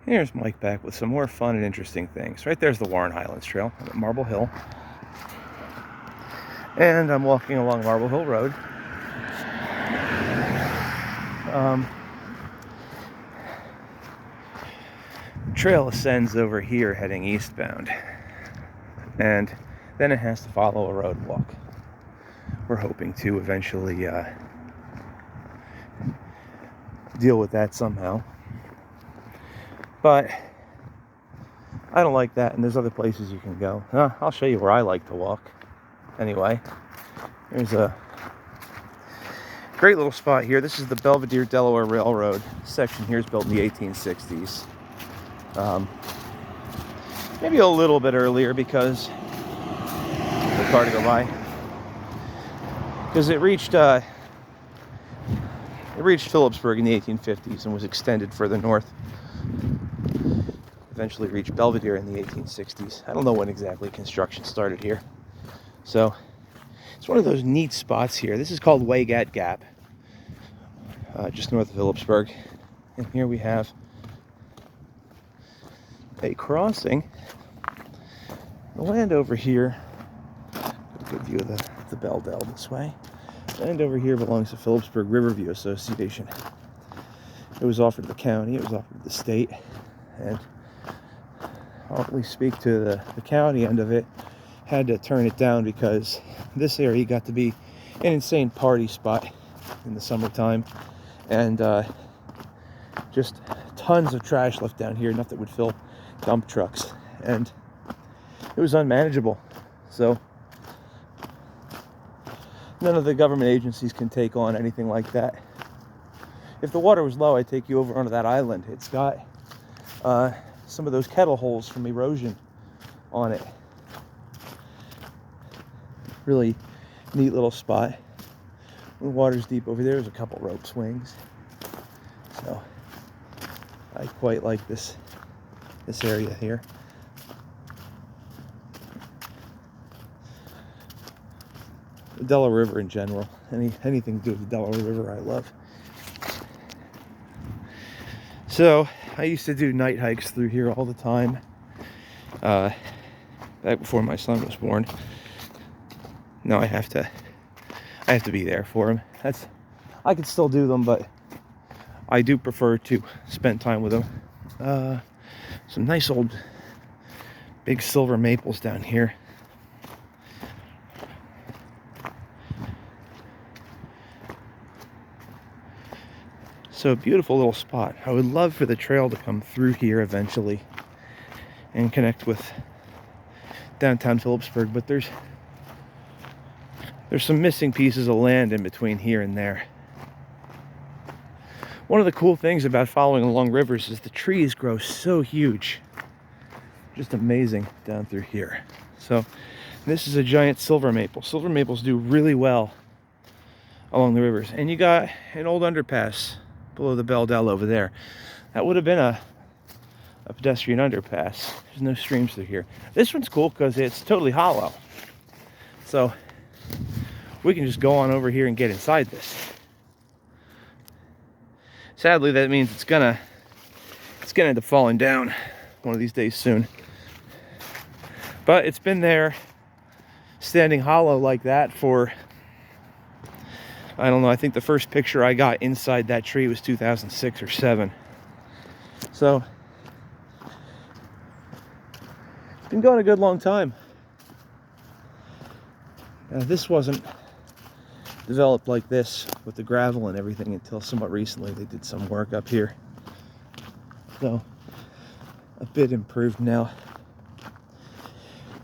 Here's Mike back with some more fun and interesting things. Right there's the Warren Highlands Trail at Marble Hill. And I'm walking along Marble Hill Road. Trail ascends over here heading eastbound. And then it has to follow a road walk. We're hoping to eventually deal with that somehow. But I don't like that, and there's other places you can go. I'll show you where I like to walk. Anyway, there's a great little spot here. This is the Belvedere Delaware Railroad. This section here is built in the 1860s. Maybe a little bit earlier because the car to go by. Because it reached Phillipsburg in the 1850s and was extended further north. Eventually reached Belvedere in the 1860s. I don't know when exactly construction started here. So it's one of those neat spots here. This is called Waygat Gap, just north of Phillipsburg. And here we have a crossing. The land over here, got a good view of the Bell Dell this way. Land over here belongs to Phillipsburg Riverview Association. It was offered to the county, it was offered to the state, and I'll at least speak to the county end of it. Had to turn it down because this area got to be an insane party spot in the summertime, and just tons of trash left down here, enough that would fill dump trucks, and it was unmanageable. So none of the government agencies can take on anything like that. If the water was low, I'd take you over onto that island. It's got some of those kettle holes from erosion on it. Really neat little spot. When the water's deep over there, there's a couple rope swings. So I quite like this area here. The Delaware River in general. Anything to do with the Delaware River I love. So I used to do night hikes through here all the time. Back before my son was born. Now I have to be there for him. I could still do them, but I do prefer to spend time with him. Some nice old big silver maples down here. So a beautiful little spot. I would love for the trail to come through here eventually and connect with downtown Phillipsburg, but there's some missing pieces of land in between here and there. One of the cool things about following along rivers is the trees grow so huge. Just amazing down through here. So this is a giant silver maple. Silver maples do really well along the rivers. And you got an old underpass below the Bell Dell over there. That would have been a pedestrian underpass. There's no streams through here. This one's cool because it's totally hollow. So we can just go on over here and get inside this. Sadly, that means it's gonna end up falling down one of these days soon. But it's been there standing hollow like that for, I don't know, I think the first picture I got inside that tree was 2006 or 7. So it's been going a good long time. This wasn't developed like this with the gravel and everything until somewhat recently. They did some work up here. So a bit improved now.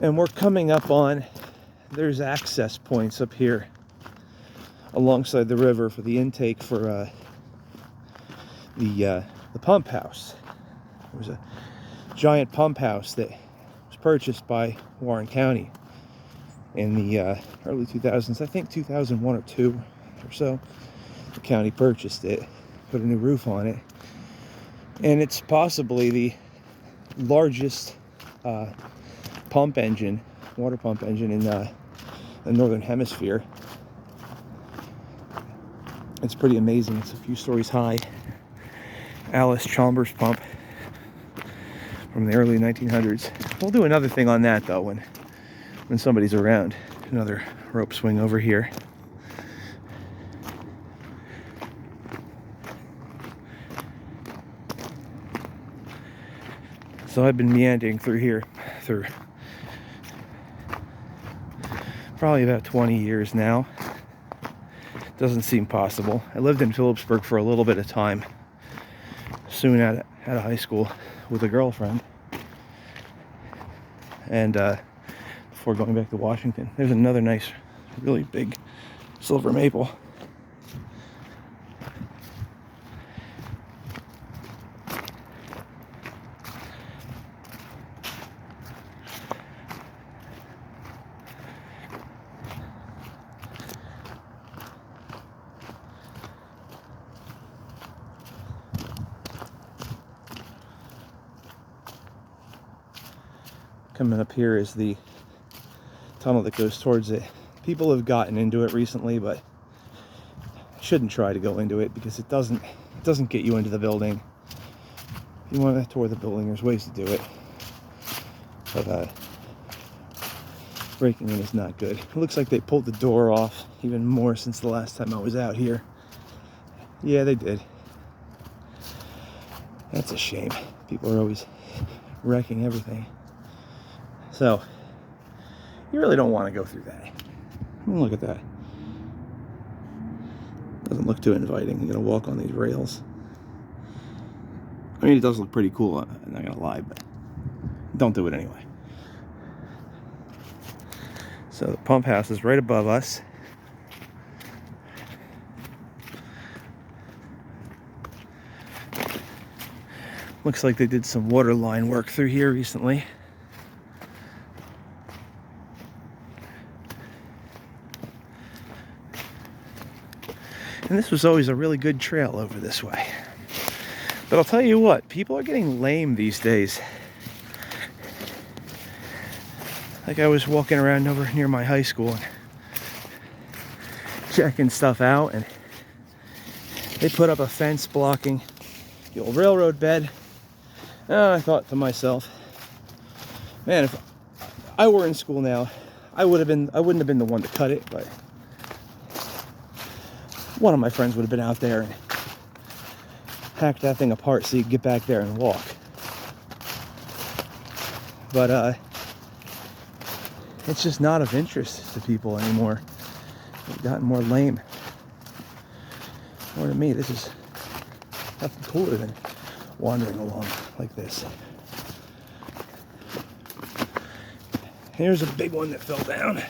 And we're coming up on, there's access points up here alongside the river for the intake for the pump house. There was a giant pump house that was purchased by Warren County in the early 2000s. I think 2001 or 2 or so. The county purchased it, put a new roof on it, and it's possibly the largest water pump engine in the northern hemisphere. It's pretty amazing. It's a few stories high. Alice Chalmers pump. from the early 1900s. We'll do another thing on that though when somebody's around. Another rope swing over here. So I've been meandering through here for probably about 20 years now. Doesn't seem possible. I lived in Phillipsburg for a little bit of time, soon out of high school with a girlfriend, and before going back to Washington. There's another nice, really big silver maple. Coming up here is the tunnel that goes towards it. People have gotten into it recently, but shouldn't try to go into it because it doesn't get you into the building. If you want to tour the building, there's ways to do it, but breaking in is not good. It looks like they pulled the door off even more since the last time I was out here. Yeah, they did. That's a shame. People are always wrecking everything. So, you really don't want to go through that. I mean, look at that. Doesn't look too inviting. You're going to walk on these rails. I mean, it does look pretty cool, I'm not going to lie, but don't do it anyway. So, the pump house is right above us. Looks like they did some water line work through here recently. And this was always a really good trail over this way. But I'll tell you what, people are getting lame these days. Like I was walking around over near my high school and checking stuff out, and they put up a fence blocking the old railroad bed. And I thought to myself, man, if I were in school now, I wouldn't have been the one to cut it, but one of my friends would have been out there and hacked that thing apart so you could get back there and walk. But it's just not of interest to people anymore. They've gotten more lame. Or to me, this is nothing cooler than wandering along like this. Here's a big one that fell down.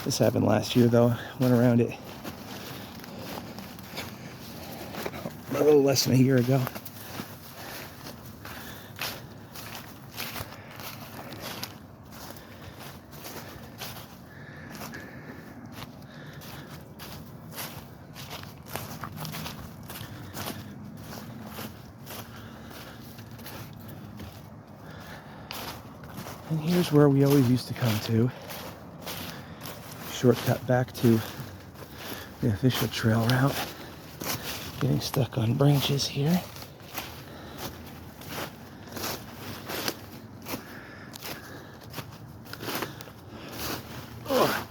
This happened last year though. Went around it a little less than a year ago. And here's where we always used to come to. Shortcut back to the official trail route. Getting stuck on branches here. Ugh.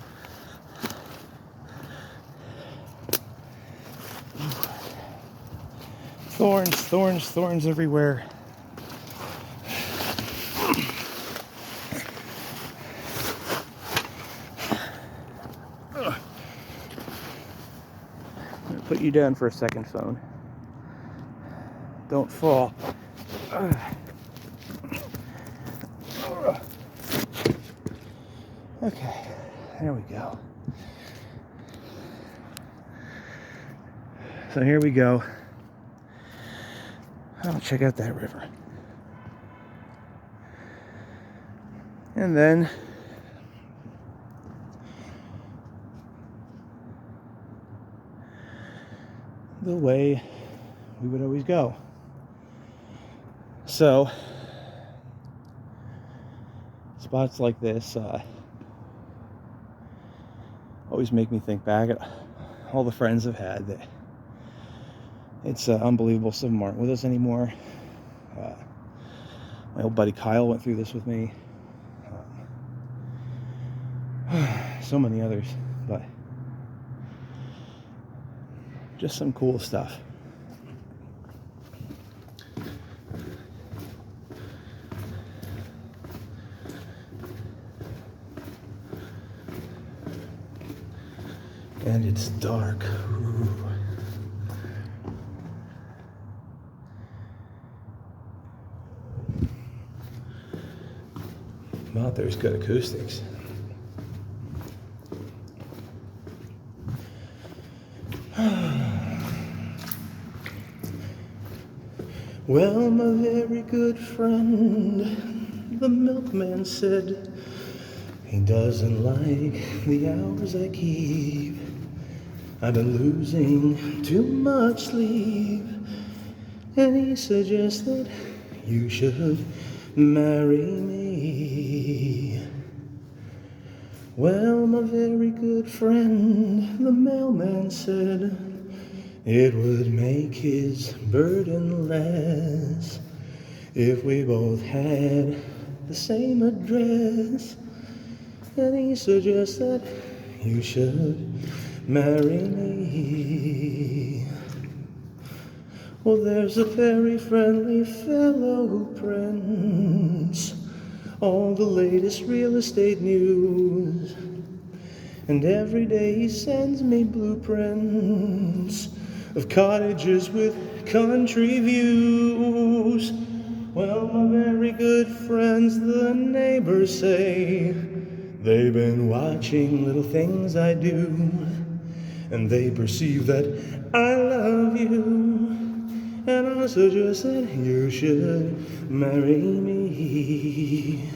Thorns, thorns, thorns everywhere. Put you down for a second, phone. Don't fall. Okay, there we go. So here we go. I'll check out that river. And then the way we would always go. So spots like this always make me think back at all the friends I've had that it's unbelievable some of them aren't with us anymore. My old buddy Kyle went through this with me. So many others, but just some cool stuff. And it's dark. Ooh. Well, there's good acoustics. Well, my very good friend, the milkman said he doesn't like the hours I keep. I've been losing too much sleep, and he suggests that you should marry me. Well, my very good friend, the mailman said it would make his burden less if we both had the same address. And he suggests that you should marry me. Well, there's a very friendly fellow prints all the latest real estate news, and every day he sends me blueprints of cottages with country views. Well, my very good friends, the neighbors say they've been watching little things I do, and they perceive that I love you, and I suggest that you should marry me.